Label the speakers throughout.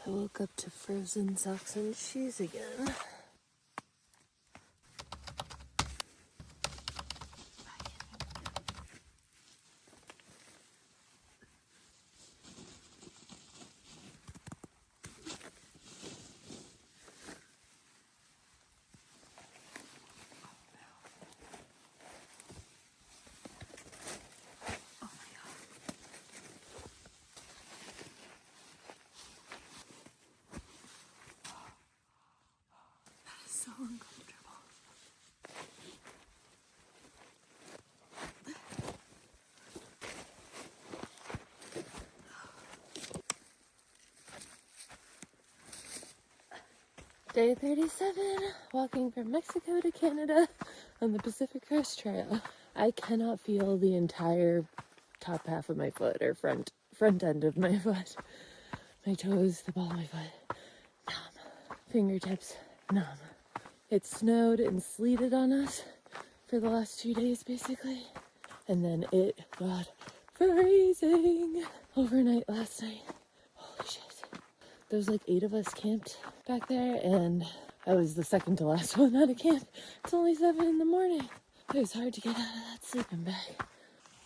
Speaker 1: I woke up to frozen socks and shoes again. So uncomfortable. Day 37, walking from Mexico to Canada on the Pacific Crest Trail. I cannot feel the entire top half of my foot, or front end of my foot. My toes, the ball of my foot, numb. Fingertips, numb. It snowed and sleeted on us for the last 2 days, basically. And then it got freezing overnight last night. Holy shit. There was like 8 of us camped back there, and I was the second to last one out of camp. It's only 7 in the morning. It was hard to get out of that sleeping bag.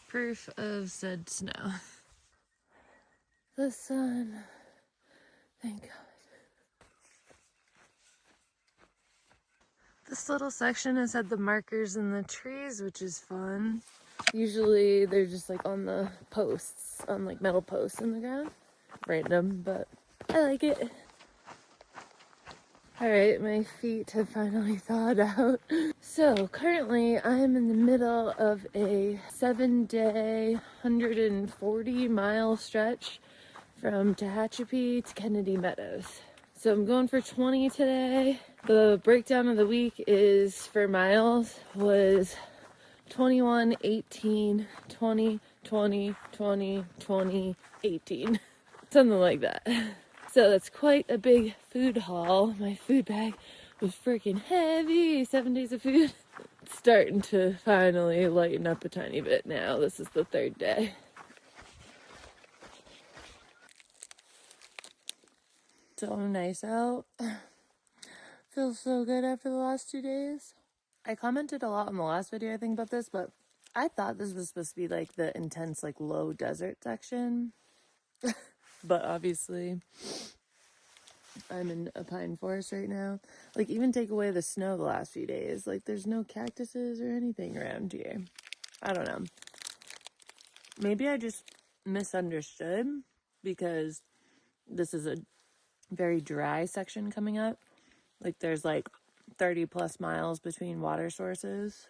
Speaker 1: Proof of said snow. The sun. Thank God. This little section has had the markers in the trees, which is fun. Usually they're just like on the posts, on like metal posts in the ground. Random, but I like it. Alright, my feet have finally thawed out. So currently I'm in the middle of a 7-day, 140-mile stretch from Tehachapi to Kennedy Meadows. So I'm going for 20 today. The breakdown of the week is for miles was 21, 18, 20, 20, 20, 20, 18. Something like that. So that's quite a big food haul. My food bag was freaking heavy. 7 days of food. It's starting to finally lighten up a tiny bit now. This is the 3rd day. So nice out. Feels so good after the last 2 days. I commented a lot in the last video, I think, about this, but I thought this was supposed to be like the intense, like low desert section. But obviously I'm in a pine forest right now. Like, even take away the snow the last few days, like there's no cactuses or anything around here. I don't know. Maybe I just misunderstood, because this is a very dry section coming up. Like, there's like 30 plus miles between water sources.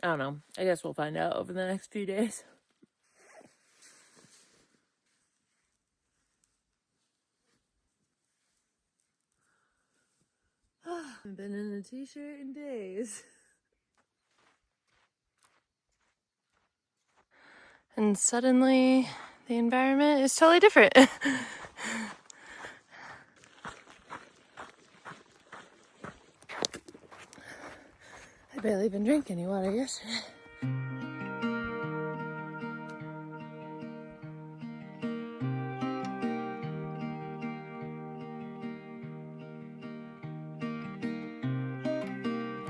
Speaker 1: I don't know. I guess we'll find out over the next few days. I've been in a t-shirt in days. And suddenly the environment is totally different. I barely even drank any water yesterday.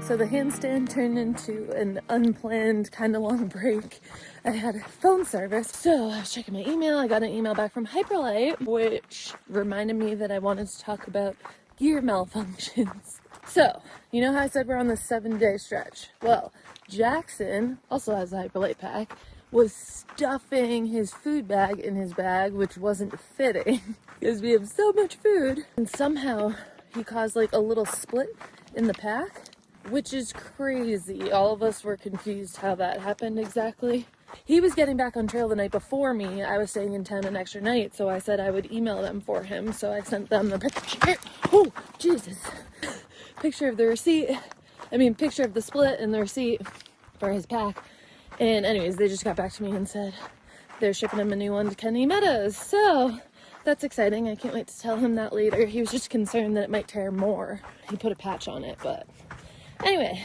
Speaker 1: So the handstand turned into an unplanned, kind of long break. I had phone service, so I was checking my email. I got an email back from Hyperlight, which reminded me that I wanted to talk about gear malfunctions. So, you know how I said we're on this 7-day stretch? Well, Jackson also has a Hyperlight pack, was stuffing his food bag in his bag, which wasn't fitting, because we have so much food. And somehow he caused like a little split in the pack, which is crazy. All of us were confused how that happened exactly. He was getting back on trail the night before me. I was staying in town an extra night, so I said I would email them for him. So I sent them the picture. Oh, Jesus. Picture of the receipt. Picture of the split and the receipt for his pack. And anyways, they just got back to me and said they're shipping him a new one to Kennedy Meadows. So that's exciting. I can't wait to tell him that later. He was just concerned that it might tear more. He put a patch on it, but anyway,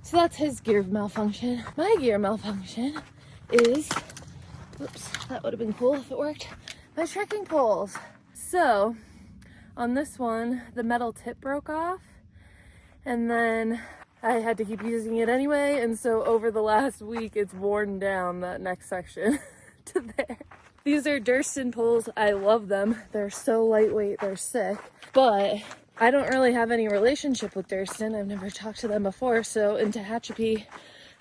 Speaker 1: so that's his gear malfunction. My gear malfunction is Oops, that would have been cool if it worked. My trekking poles. So on this one, the metal tip broke off, and then I had to keep using it anyway, and so over the last week it's worn down that next section to there. These are Durston poles. I love them. They're so lightweight, they're sick. But I don't really have any relationship with Durston. I've never talked to them before, so in Tehachapi,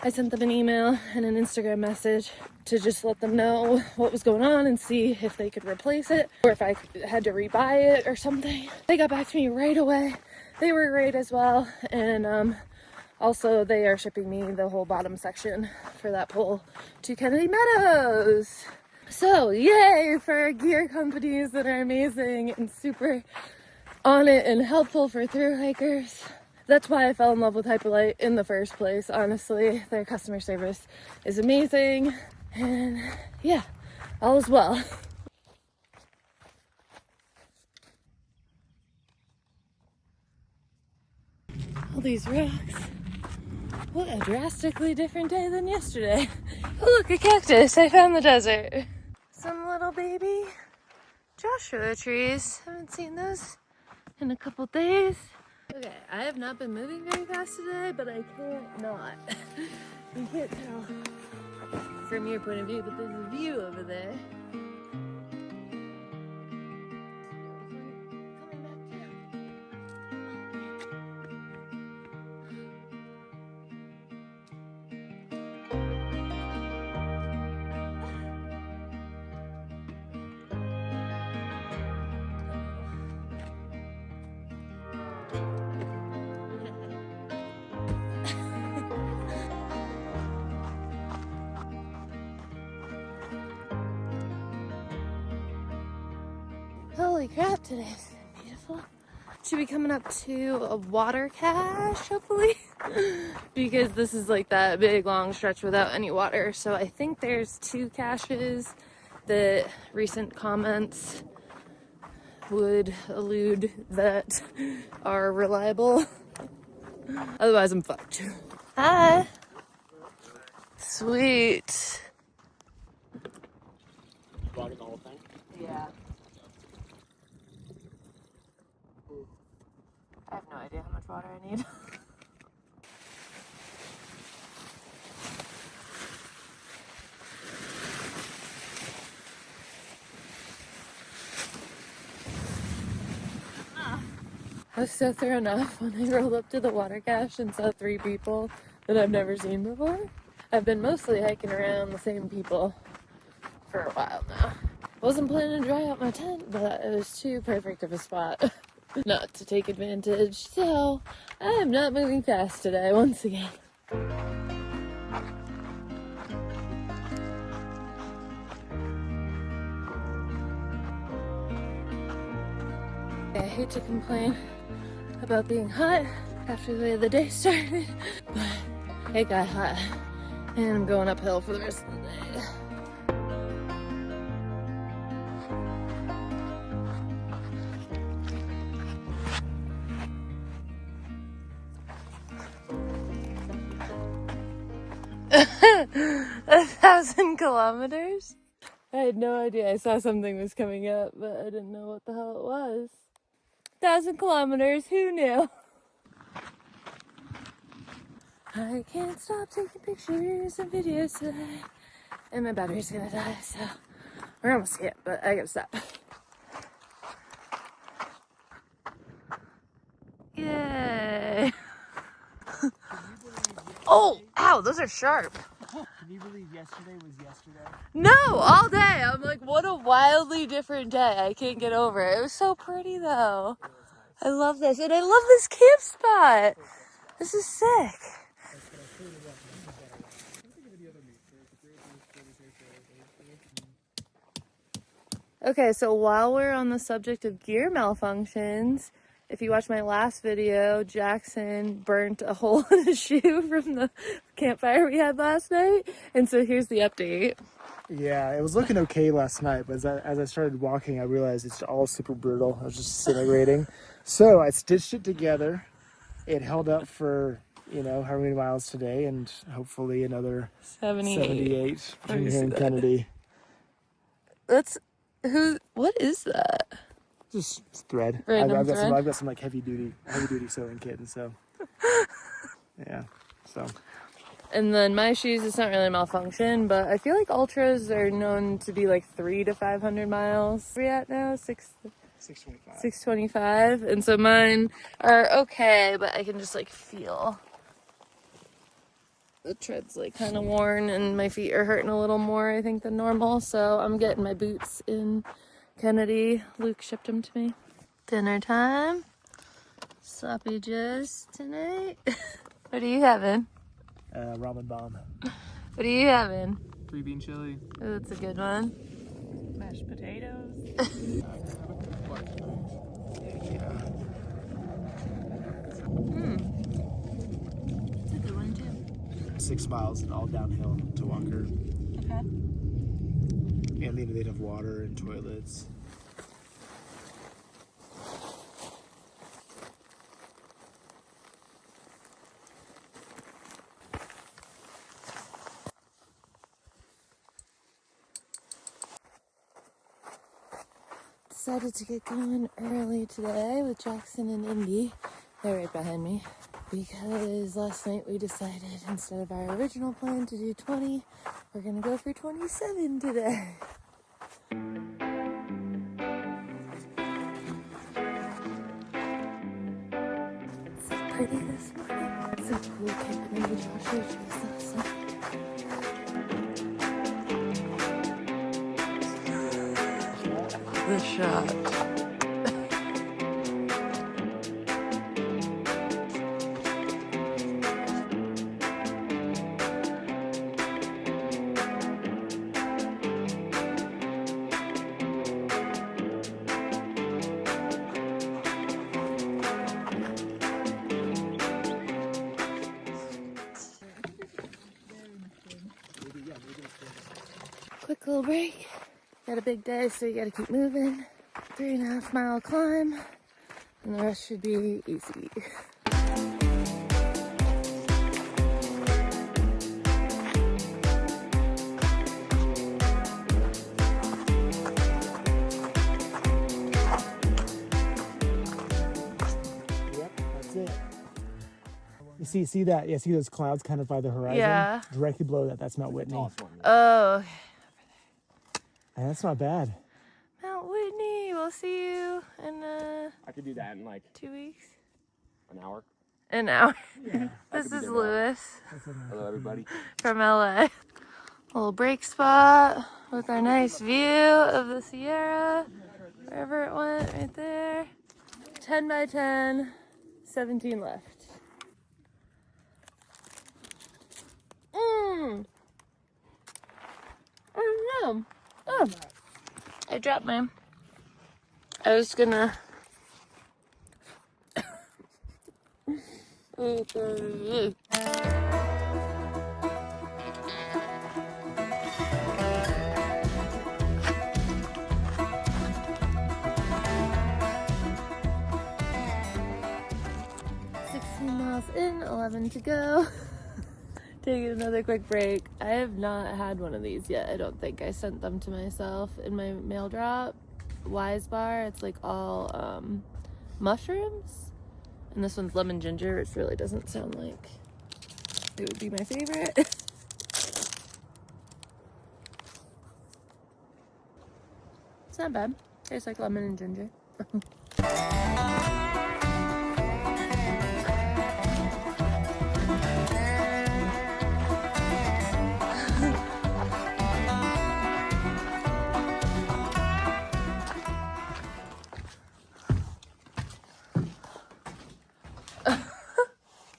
Speaker 1: I sent them an email and an Instagram message to just let them know what was going on and see if they could replace it or if I had to rebuy it or something. They got back to me right away. They were great as well, and also they are shipping me the whole bottom section for that pole to Kennedy Meadows. So yay for gear companies that are amazing and super on it and helpful for thru hikers. That's why I fell in love with Hyperlite in the first place, honestly. Their customer service is amazing, and yeah, all is well. All these rocks. What a drastically different day than yesterday. Oh look, a cactus, I found the desert. Some little baby Joshua trees. Haven't seen those in a couple days. Okay, I have not been moving very fast today, but I can't not. You can't tell from your point of view, but there's a view over there. Holy crap, today's beautiful. Should be coming up to a water cache, hopefully, because this is like that big long stretch without any water. So I think there's 2 caches that recent comments would allude that are reliable. Otherwise, I'm fucked. Hi. Sweet.
Speaker 2: Logging the whole thing?
Speaker 1: Yeah. I have no idea how much water I need. I was so thrown off when I rolled up to the water cache and saw 3 people that I've never seen before. I've been mostly hiking around the same people for a while now. Wasn't planning to dry out my tent, but it was too perfect of a spot not to take advantage. So I am not moving fast today once again. I hate to complain about being hot after the way the day started, but it got hot and I'm going uphill for the rest of the day. A 1,000 kilometers? I had no idea. I saw something was coming up, but I didn't know what the hell it was. 1,000 kilometers, who knew? I can't stop taking pictures and videos today. And my battery's gonna die, so we're almost here, but I gotta stop. Yay! Oh, ow, those are sharp.
Speaker 2: Can you believe yesterday was yesterday?
Speaker 1: No, all day. I'm like, what a wildly different day. I can't get over it. It was so pretty though. I love this, and I love this camp spot. This is sick. Okay, so while we're on the subject of gear malfunctions, if you watch my last video, Jackson burnt a hole in his shoe from the campfire we had last night. And so here's the update.
Speaker 2: Yeah, it was looking okay last night, but as I started walking, I realized it's all super brutal. I was just disintegrating. So I stitched it together. It held up for, however many miles today, and hopefully another 78 between here and Kennedy.
Speaker 1: What is that?
Speaker 2: Just thread.
Speaker 1: Random
Speaker 2: I've got
Speaker 1: thread?
Speaker 2: I've got some like heavy duty sewing kit, and so yeah. So
Speaker 1: And then my shoes, it's not really a malfunction, but I feel like ultras are known to be like 300 to 500 miles. Where are we at now?
Speaker 2: 625.
Speaker 1: 625. And so mine are okay, but I can just like feel the tread's like kind of worn and my feet are hurting a little more, I think, than normal. So I'm getting my boots in Kennedy. Luke shipped them to me. Dinner time. Sloppy Joe's tonight. What are you having?
Speaker 2: Ramen bomb.
Speaker 1: What are you having?
Speaker 3: 3-bean chili.
Speaker 1: Oh, that's a good one.
Speaker 3: Mashed potatoes.
Speaker 1: That's a good one too.
Speaker 2: 6 miles and all downhill to Walker.
Speaker 1: Okay.
Speaker 2: And they'd have water and toilets.
Speaker 1: Decided to get going early today with Jackson and Indy. They're right behind me. Because last night we decided instead of our original plan to do 20, we're gonna go for 27 today. It's so pretty this morning. It's so cool. Can't believe Joshua chose us. The shot. Quick little break. Got a big day, so you gotta keep moving. 3.5 mile climb, and the rest should be easy.
Speaker 2: Yep, that's it. You see that? Yeah, see those clouds kind of by the horizon?
Speaker 1: Yeah.
Speaker 2: Directly below that, that's Mount Whitney.
Speaker 1: Oh,
Speaker 2: And that's not bad.
Speaker 1: Mount Whitney. We'll see you in
Speaker 3: I could do that in like
Speaker 1: 2 weeks.
Speaker 3: an hour.
Speaker 1: An hour.
Speaker 2: Yeah.
Speaker 1: This
Speaker 3: could be
Speaker 1: is
Speaker 3: there now.
Speaker 1: Lewis
Speaker 3: Hello, everybody.
Speaker 1: from LA. A little break spot with our nice view of the Sierra. Wherever it went, right there. 10 by 10, 17 left. I don't know. Oh, I dropped mine. I was gonna. Miles in, 11 to go. Taking another quick break. I have not had one of these yet. I don't think. I sent them to myself in my mail drop. Wise Bar. It's like all mushrooms, and this one's lemon ginger, which really doesn't sound like it would be my favorite. It's not bad. Tastes like lemon and ginger.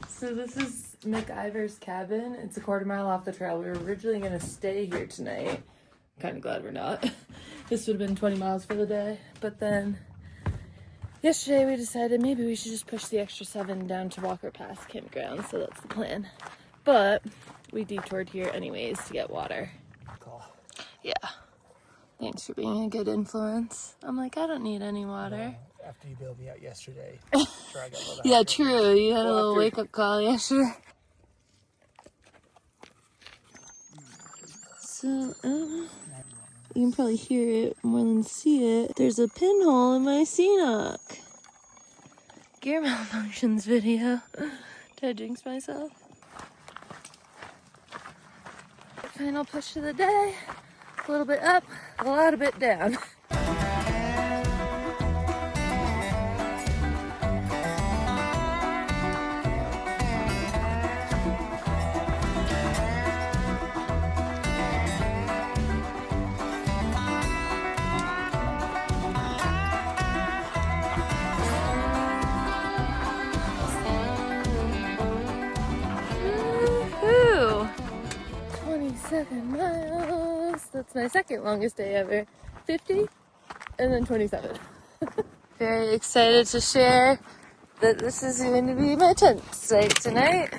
Speaker 1: So this is McIver's cabin. It's a 1/4 mile off the trail. We were originally going to stay here tonight. Kind of glad we're not. This would have been 20 miles for the day. But then yesterday we decided maybe we should just push the extra 7 down to Walker Pass campground. So that's the plan. But we detoured here anyways to get water.
Speaker 2: Cool.
Speaker 1: Yeah. Thanks for being a good influence. I'm like, I don't need any water.
Speaker 2: After you bailed me out yesterday. Sure, I got a little
Speaker 1: Yeah, true. You had a little wake-up call yesterday. So, You can probably hear it more than see it. There's a pinhole in my CNOC. Gear malfunctions video. Did I jinx myself? Final push of the day. A little bit up, a lot of bit down. Woohoo! 27 miles. That's my second longest day ever. 50 and then 27. Very excited to share that this is going to be my tent site tonight.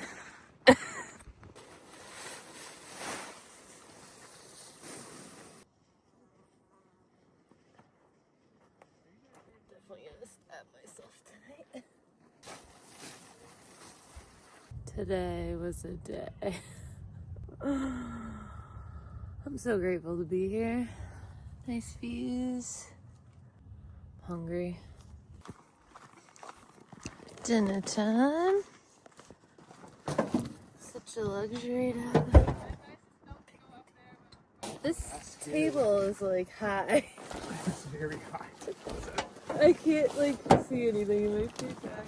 Speaker 1: Definitely gonna stab myself tonight. Today was a day. I'm so grateful to be here. Nice views. Hungry. Dinner time. Such a luxury to have. This table is like high.
Speaker 2: It's very high.
Speaker 1: I can't like see anything in my feet back.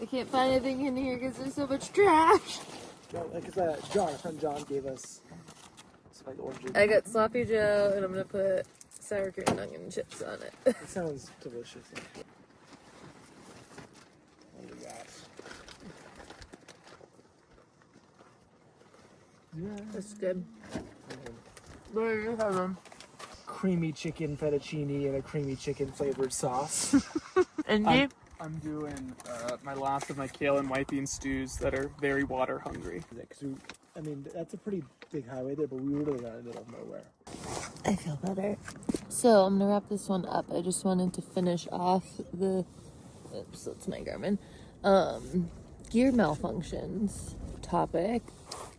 Speaker 1: I can't find anything in here because there's so much trash.
Speaker 2: No, because John, our friend John, gave us some like orange juice.
Speaker 1: I got sloppy Joe and I'm gonna put sour cream and onion chips on it.
Speaker 2: It sounds delicious. Look at that. Yeah.
Speaker 1: That's good. There you have them.
Speaker 2: Creamy chicken fettuccine and a creamy chicken flavored sauce.
Speaker 1: And you?
Speaker 4: I'm doing my last of my kale and white bean stews that are very water hungry.
Speaker 2: I mean, that's a pretty big highway there, but we were really out in the middle of nowhere.
Speaker 1: I feel better. So I'm gonna wrap this one up. I just wanted to finish off the, oops, that's my Garmin, gear malfunctions topic.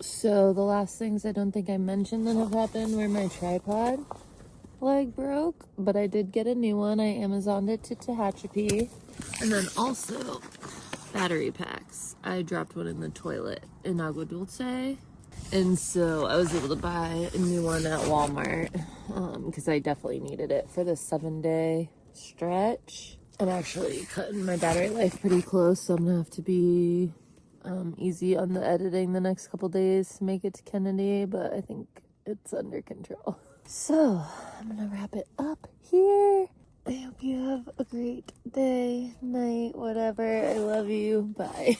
Speaker 1: So the last things I don't think I mentioned that have happened were my tripod leg broke, but I did get a new one. I Amazoned it to Tehachapi. And then also battery packs. I dropped one in the toilet in Agua Dulce. And so I was able to buy a new one at Walmart because I definitely needed it for the 7-day stretch. I'm actually cutting my battery life pretty close, so I'm gonna have to be easy on the editing the next couple days to make it to Kennedy, but I think it's under control. So I'm gonna wrap it up here. I hope you have a great day, night, whatever. I love you. Bye.